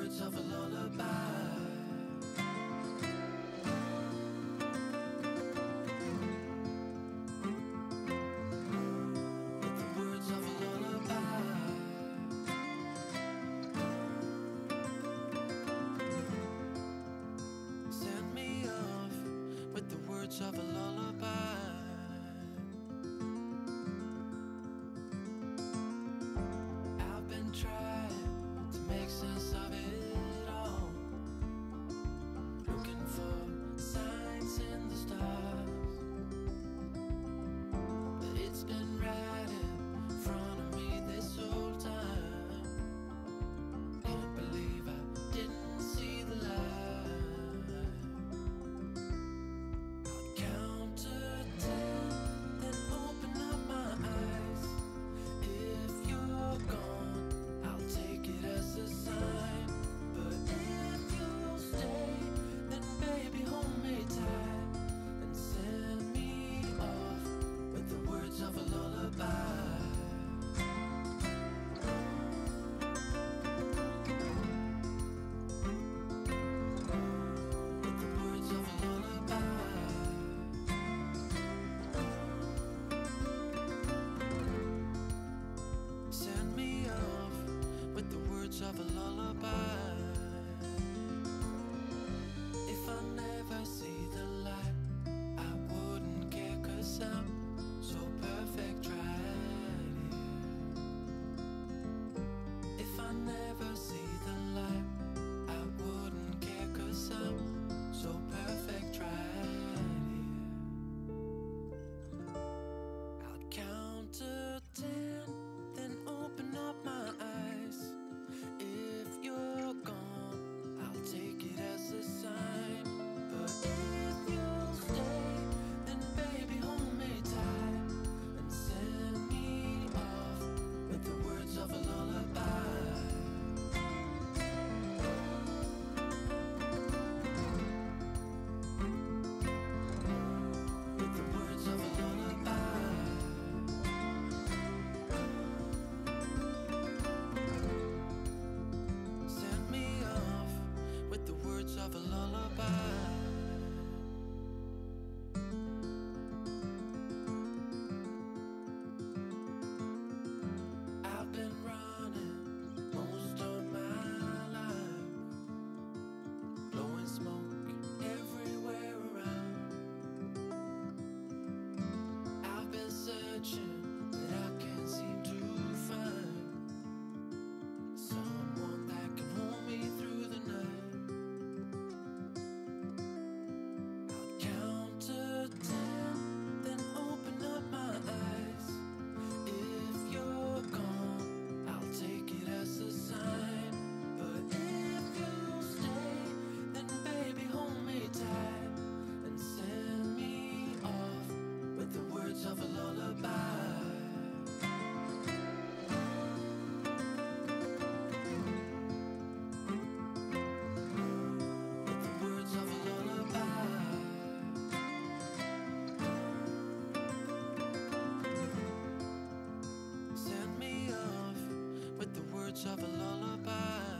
words of a lullaby. With the words of a lullaby. I've been trying to make sense of it all, looking for signs in the stars, but it's been right in front of me this whole time. Can't believe I didn't see the light. Of a lullaby. If I never see the light, I wouldn't care, 'cause I'm so perfect right here. If I never see the light, I wouldn't care, 'cause I'm so perfect right here. I'll count to 10, then open up my eyes. If you're gone, I'll take it as a sign. But if you'll stay, then baby hold me tight and send me off with the words of a lullaby. With the words of a lullaby. Of a lullaby. I've been running most of my life, blowing smoke everywhere around. I've been searching, but I can't seem to find someone that can hold me through the night. Of a lullaby. With the words of a lullaby. Send me off with the words of a lullaby.